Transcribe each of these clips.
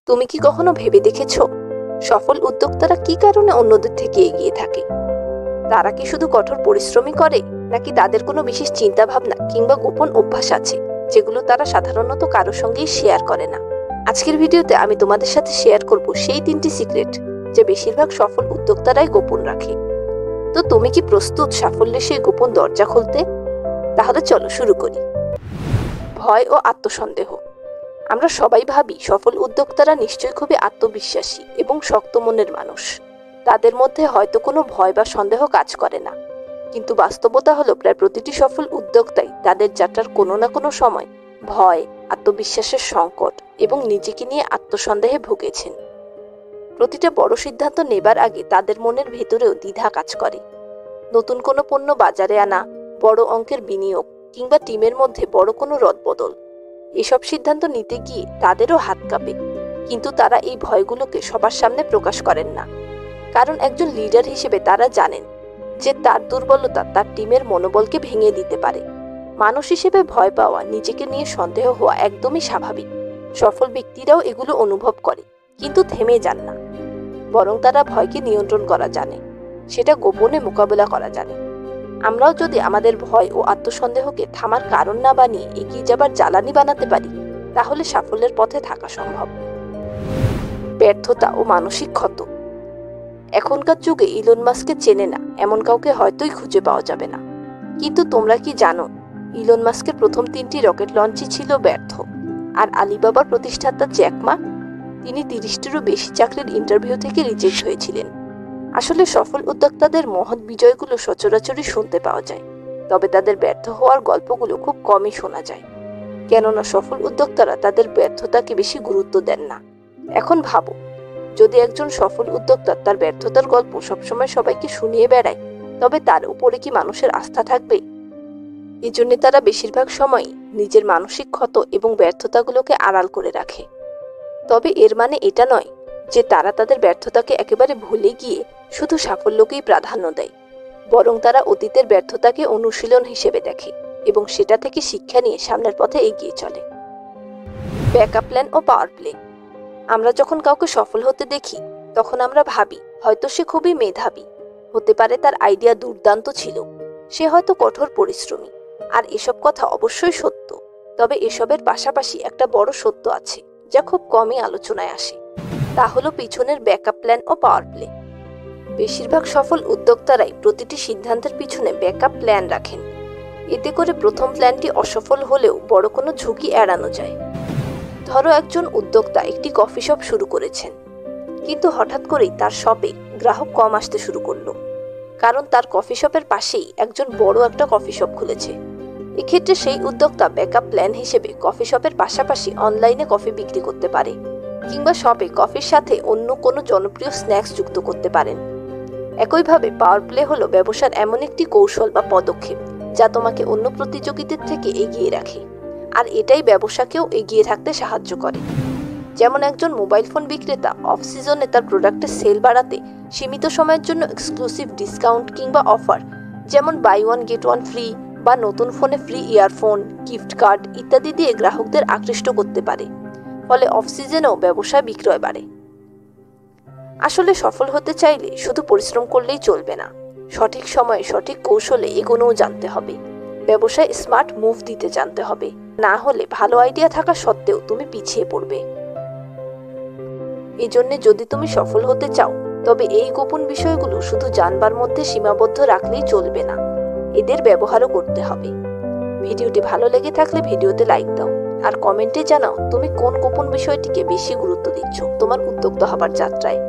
তুমি কি কখনো ভেবে দেখেছো সফল উদ্যোক্তারা কি কারণে অন্যদের থেকে এগিয়ে থাকে? তারা কি শুধু কঠোর পরিশ্রমই করে, নাকি তাদের কোনো বিশেষ চিন্তা ভাবনা কিংবা গোপন অভ্যাস আছে যেগুলো তারা সাধারণত কারোর সঙ্গেই শেয়ার করে না? আজকের ভিডিওতে আমি তোমাদের সাথে শেয়ার করব সেই 3টি সিক্রেট যে বেশিরভাগ সফল উদ্যোক্তারাই গোপন রাখে। তো তুমি কি প্রস্তুত সাফল্যের সেই গোপন দরজা খুলতে? তাহলে চলো শুরু করি। ভয় ও আত্মসন্দেহ। আমরা সবাই ভাবি সফল উদ্যোক্তারা নিশ্চয়ই খুবই আত্মবিশ্বাসী এবং শক্ত মনের মানুষ। তাদের মধ্যে হয়তো কোনো ভয় বা সন্দেহ কাজ করে না। কিন্তু বাস্তবতা হলো প্রায় প্রতিটি সফল উদ্যোক্তাই তাদের যাত্রার কোনো না কোনো সময় ভয়, আত্মবিশ্বাসের সংকট এবং নিজেকে নিয়ে আত্মসন্দেহে ভুগেছেন। প্রতিটা বড় সিদ্ধান্ত নেবার আগে তাদের মনের ভেতরেও দ্বিধা কাজ করে। নতুন কোনো পণ্য বাজারে আনা, বড় অঙ্কের বিনিয়োগ কিংবা টিমের মধ্যে বড় কোনো রদবদল, এসব সিদ্ধান্ত নিতে গিয়ে তাদেরও হাত কাঁপে। কিন্তু তারা এই ভয়গুলোকে সবার সামনে প্রকাশ করেন না, কারণ একজন লিডার হিসেবে তারা জানেন যে তার দুর্বলতা তার টিমের মনোবলকে ভেঙে দিতে পারে। মানুষ হিসেবে ভয় পাওয়া, নিজেকে নিয়ে সন্দেহ হওয়া একদমই স্বাভাবিক। সফল ব্যক্তিরাও এগুলো অনুভব করে, কিন্তু থেমে যান না। বরং তারা ভয়কে নিয়ন্ত্রণ করা জানে, সেটা গোপনে মোকাবেলা করা জানে। আমরাও যদি আমাদের ভয় ও আত্মসন্দেহকে থামার কারণ না বানিয়ে এগিয়ে যাবার জ্বালানি বানাতে পারি, তাহলে সাফল্যের পথে থাকা সম্ভব। ব্যর্থতা ও মানসিক ক্ষত। এখনকার যুগে ইলন মাস্ককে চেনে না এমন কাউকে হয়তোই খুঁজে পাওয়া যাবে না। কিন্তু তোমরা কি জানো, ইলন মাস্কের প্রথম 3টি রকেট লঞ্চই ছিল ব্যর্থ। আর আলিবাবার প্রতিষ্ঠাতা জ্যাক মা, তিনি 30টিরও বেশি চাকরির ইন্টারভিউ থেকে রিজেক্ট হয়েছিলেন। আসলে সফল উদ্যোক্তাদের মহৎ বিজয়গুলো সচরাচরই শুনতে পাওয়া যায়, তবে তাদের ব্যর্থ হওয়ার গল্পগুলো খুব কমই শোনা যায়। কেননা সফল উদ্যোক্তারা তাদের ব্যর্থতাকে বেশি গুরুত্ব দেন না। এখন ভাবো, যদি একজন সফল উদ্যোক্তা তার ব্যর্থতার গল্প সবসময় সবাইকে শুনিয়ে বেড়ায়, তবে তার উপরে কি মানুষের আস্থা থাকবে? এজন্য তারা বেশিরভাগ সময়ই নিজের মানসিক ক্ষত এবং ব্যর্থতাগুলোকে আড়াল করে রাখে। তবে এর মানে এটা নয় যে তারা তাদের ব্যর্থতাকে একেবারে ভুলে গিয়ে শুধু সাফল্যকেই প্রাধান্য দেয়। বরং তারা অতীতের ব্যর্থতাকে অনুশীলন হিসেবে দেখে এবং সেটা থেকে শিক্ষা নিয়ে সামনের পথে এগিয়ে চলে। ব্যাকআপ প্ল্যান ও পাওয়ার প্লে। আমরা যখন কাউকে সফল হতে দেখি, তখন আমরা ভাবি হয়তো সে খুবই মেধাবী, হতে পারে তার আইডিয়া দুর্দান্ত ছিল, সে হয়তো কঠোর পরিশ্রমী। আর এসব কথা অবশ্যই সত্য, তবে এসবের পাশাপাশি একটা বড় সত্য আছে যা খুব কমই আলোচনায় আসে। তা হলো পিছনের ব্যাকআপ প্ল্যান ও পাওয়ার প্লে। বেশিরভাগ সফল উদ্যোক্তারাই প্রতিটি সিদ্ধান্তের পিছনে ব্যাকআপ প্ল্যান রাখেন। এতে করে প্রথম প্ল্যানটি অসফল হলেও বড় কোনো ঝুঁকি এড়ানো যায়। ধরো একজন উদ্যোক্তা একটি কফি শপ শুরু করেছেন, কিন্তু হঠাৎ করেই তার শপে গ্রাহক কম আসতে শুরু করলো, কারণ তার কফি শপের পাশেই একজন বড় একটা কফি শপ খুলেছে। এক্ষেত্রে সেই উদ্যোক্তা ব্যাকআপ প্ল্যান হিসেবে কফি শপের পাশাপাশি অনলাইনে কফি বিক্রি করতে পারে, কিংবা শপে কফির সাথে অন্য কোনো জনপ্রিয় স্ন্যাক্স যুক্ত করতে পারেন। একইভাবে পাওয়ার প্লে হলো ব্যবসার এমন একটি কৌশল বা পদক্ষেপ যা তোমাকে অন্য প্রতিযোগীদের থেকে এগিয়ে রাখে, আর এটাই ব্যবসাকেও এগিয়ে থাকতে সাহায্য করে। যেমন একজন মোবাইল ফোন বিক্রেতা অফ সিজনে তার প্রোডাক্টের সেল বাড়াতে সীমিত সময়ের জন্য এক্সক্লুসিভ ডিসকাউন্ট কিংবা অফার, যেমন buy one get one free বা নতুন ফোনে ফ্রি ইয়ারফোন, গিফট কার্ড ইত্যাদি দিয়ে গ্রাহকদের আকৃষ্ট করতে পারে। ফলে অফ সিজনেও ব্যবসায় বিক্রয় বাড়ে। আসলে সফল হতে চাইলে শুধু পরিশ্রম করলেই চলবে না, সঠিক সময়ে সঠিক কৌশলে এগোনোও জানতে হবে। ব্যবসায় স্মার্ট মুভ দিতে জানতে হবে, না হলে ভালো আইডিয়া থাকা সত্ত্বেও তুমি পিছিয়ে পড়বে। এজন্য যদি তুমি সফল হতে চাও, তবে এই গোপন বিষয়গুলো শুধু জানবার মধ্যে সীমাবদ্ধ রাখলেই চলবে না, এদের ব্যবহারও করতে হবে। ভিডিওটি ভালো লেগে থাকলে ভিডিওতে লাইক দাও, আর কমেন্টে জানাও তুমি কোন গোপন বিষয়টিকে বেশি গুরুত্ব দিচ্ছ তোমার উদ্যোক্তা হবার যাত্রায়।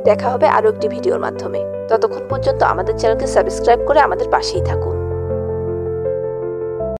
দেখা হবে আরো একটি ভিডিওর মাধ্যমে। ততক্ষণ পর্যন্ত আমাদের চ্যানেলকে সাবস্ক্রাইব করে আমাদের পাশেই থাকুন।